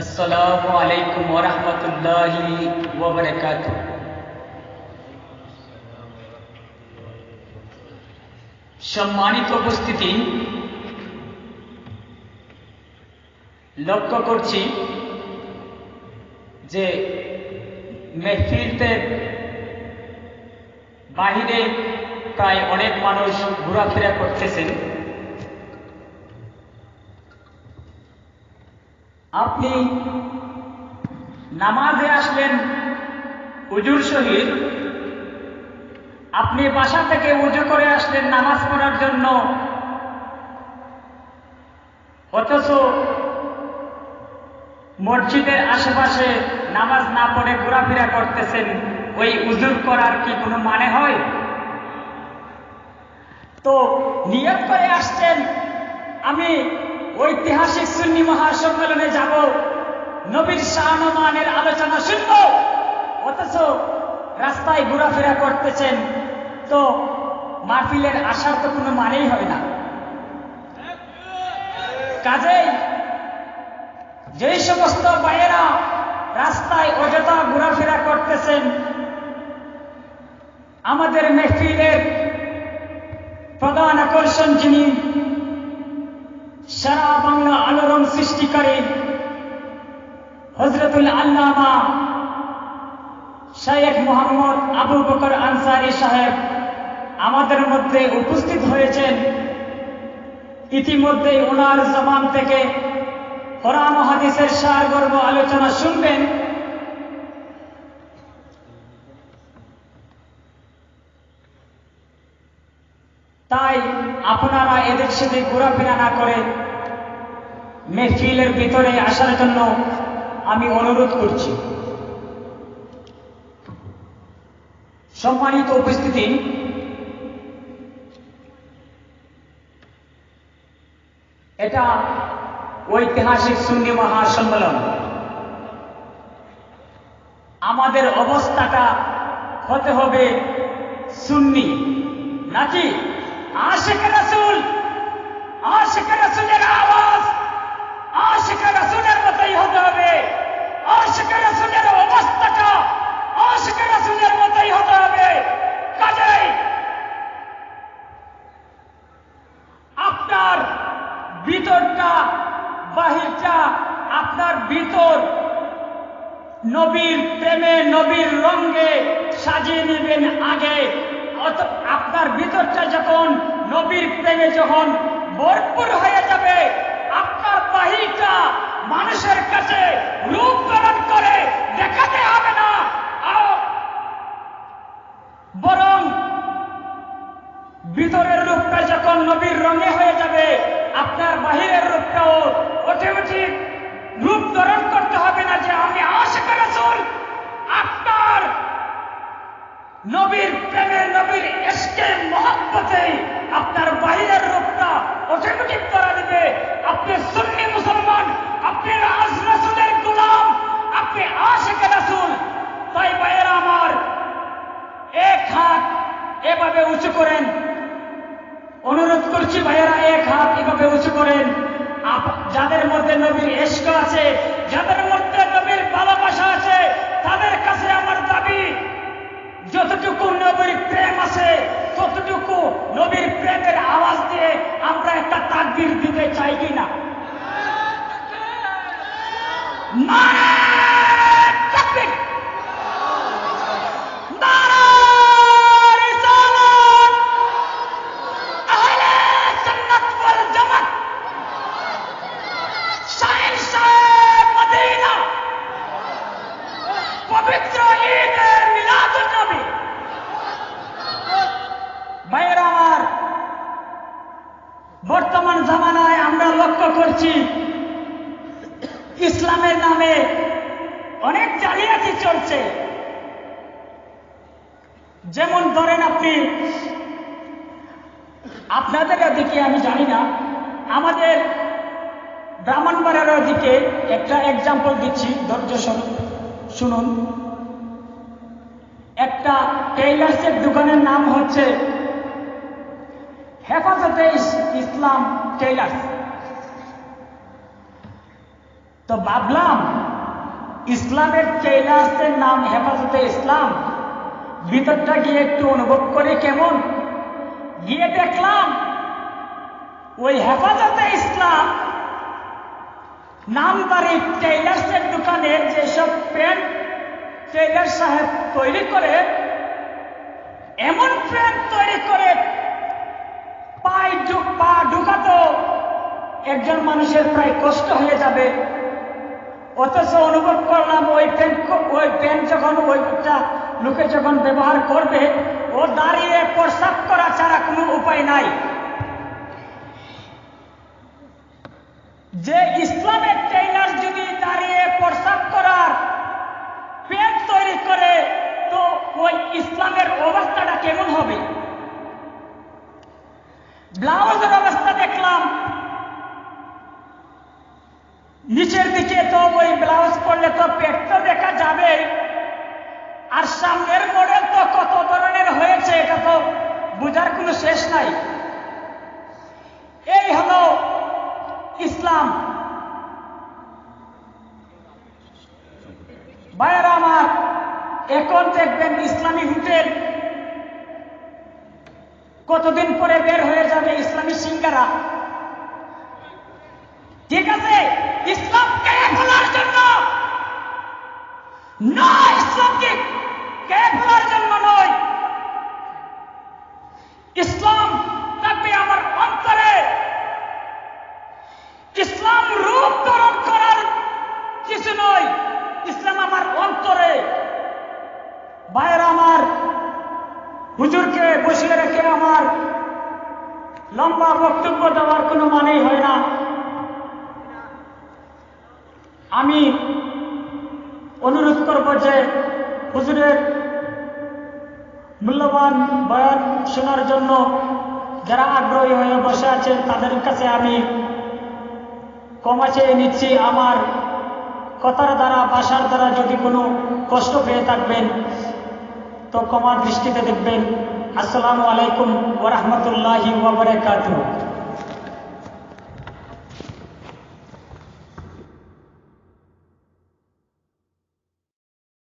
আসসালামু আলাইকুম ওয়া রাহমাতুল্লাহি ওয়া বারাকাতুহু। সম্মানিত উপস্থিতি, লক্ষ্য করছি যে মেহফিলতে বাহিরে প্রায় অনেক মানুষ ঘোরাফেরা করতেছেন। আপনি নামাজে আসলেন উজুর সহিত, আপনি বাসা থেকে উজু করে আসলেন নামাজ পড়ার জন্য, অথচ মসজিদের আশেপাশে নামাজ না পড়ে ঘোরাফেরা করতেছেন। ওই উজুর করার কি কোনো মানে হয়? তো নিয়ত করে আসছেন আমি ঐতিহাসিক সুন্নি মহাসম্মেলনে যাব, নবীর শান-ও-মানের আলোচনা শুনব, অথচ রাস্তায় ঘোরাফেরা করতেছেন। তো মাহফিলের আসার তো কোনো মানেই হয় না। কাজেই যেই সমস্ত ভাইয়েরা রাস্তায় অযথা ঘোরাফেরা করতেছেন, আমাদের মেহফিলের প্রধান আকর্ষণ যিনি সারা বাংলা আলোড়ন সৃষ্টিকারী হযরতুল আল্লামা শাইখ মুহাম্মদ আবু বকর আনসারী সাহেব আমাদের মধ্যে উপস্থিত হয়েছেন। ইতিমধ্যেই ওনার জবান থেকে কোরআন ও হাদিসের সারগর্ভ আলোচনা শুনবেন। তাই আপনারা এদিক সেদিক ঘোরাফেরা না করে মেহফিলের ভিতরে আসার জন্য আমি অনুরোধ করছি। সম্মানিত উপস্থিতি, এটা ঐতিহাসিক সুন্নি মহাসম্মেলন। আমাদের অবস্থাটা হতে হবে সুন্নি, নাকি আশিকে রাসূল। আশিকে রাসূলের আওয়াজ আশিকে রাসূলের মতোই হতে হবে। আশিকে রাসূলের অবস্থাটা আশিকে রাসূলের মতোই হতে হবে। কাজেই আপনার ভিতরটা বাহিরটা, আপনার ভিতর নবীর প্রেমে নবীর রঙে সাজিয়ে নেবেন আগে। আপনার ভিতরটা যখন নবীর প্রেমে যখন ভরপুর হয়ে যাবে, আপনার বাহিরটা মানুষের কাছে রূপ ধারণ করে দেখাতে হবে না, বরং ভিতরের রূপটা যখন নবীর রঙে হয়ে যাবে, আপনার বাহিরের রূপটাও অটোমেটিক রূপ ধারণ করতে হবে না যে আমি আশিকে রাসূল। আপনার নবীর প্রেমে নবীর ইশকে মহব্বতে আপনার বাহিরের রূপটা অটোমেটিক ধরা দিবে আপনি সুন্নি মুসলমান, আপনি রাসূলের গোলাম, আপনি আশিকে রাসূল। তাই ভাইয়েরা আমার, এক হাত এভাবে উঁচু করেন, অনুরোধ করছি ভাইয়েরা, এক হাত এভাবে উঁচু করেন। যাদের মধ্যে নবীর ইশক আছে, যাদের মধ্যে নবীর ভালোবাসা আছে, তাদের কাছে আমার দাবি, যতটুকু নবীর প্রেম আছে ততটুকু নবীর প্রেমের আওয়াজ দিয়ে আমরা একটা তাকবীর দিতে চাই কিনা? নারে তাকবীর, নারে রিসালাত, আহলে সুন্নাত ওয়াল জামাত, শাহেনশাহ মদিনা, পবিত্র ঈদে মিলাদুন নবী। ভাইয়েরা আমার, বর্তমান জামানায় আমরা লক্ষ্য করছি ইসলামের নামে অনেক জালিয়াতি চলছে। যেমন ধরেন, আপনি আপনাদের দিকে আমি জানি না, আমাদের ব্রাহ্মণবাড়িয়ার দিকে একটা এক্সাম্পল দিচ্ছি, ধৈর্য শুনুন। একটা টেইলার্সের দোকানের নাম হচ্ছে হেফাজতে ইসলাম টেইলার্স। তো ভাবলাম ইসলামের ট্রেলার্সের নাম হেফাজতে ইসলাম, ভিতরটা গিয়ে একটু অনুভব করে কেমন। গিয়ে দেখলাম ওই হেফাজতে ইসলাম নামদারি টেইলার্সের দোকানে যেসব প্যান্ট টেইলার সাহেব তৈরি করে, এমন প্যান্ট তৈরি করে পা ঢুকাতো একজন মানুষের প্রায় কষ্ট হয়ে যাবে। অথচ অনুভব করলাম ওই প্যান্ট যখন ওইটা লোকে যখন ব্যবহার করবে, ও দাঁড়িয়ে প্রস্রাব করা ছাড়া কোনো উপায় নাই। যে ইসলামের ট্রেইলার যদি দাঁড়িয়ে প্রস্রাব করার প্যান্ট তৈরি করে, তো ওই ইসলামের অবস্থাটা কেমন হবে? ব্লাউজের অবস্থা দেখলাম, নিচের দিকে তো ওই ব্লাউজ পরলে তো পেট তো দেখা যাবে, আর সামনের মডেল তো কত ধরনের হয়েছে, এটা তো বোঝার কোনো শেষ নাই। এই হলো ইসলাম। ভাইয়েরা আমার, এখন দেখবেন ইসলামী হোটেল কতদিন পরে বের হয়ে যাবে ইসলামী সিঙ্গারা। ঠিক আছে, ইসলামকে ফেলার জন্য নয়, ইসলামকে কে ফেলার জন্য নয়। ইসলাম থাকবে আমার অন্তরে, ইসলাম রূপ ধারণ করার কিছু নয়, ইসলাম আমার অন্তরে। ভাইয়েরা আমার, হুজুরকে বসিয়ে রেখে আমার লম্বা বক্তব্য দেওয়ার কোনো মানেই হয় না। আমি অনুরোধ করব যে হুজুরের মূল্যবান বয়ান শোনার জন্য যারা আগ্রহী হয়ে বসে আছেন তাদের কাছে আমি ক্ষমা চেয়ে নিচ্ছি। আমার কথার দ্বারা, ভাষার দ্বারা যদি কোনো কষ্ট পেয়ে থাকবেন তো ক্ষমা দৃষ্টিতে দেখবেন। আসসালামু আলাইকুম ওয়া রাহমাতুল্লাহি ওয়া বারাকাতুহু।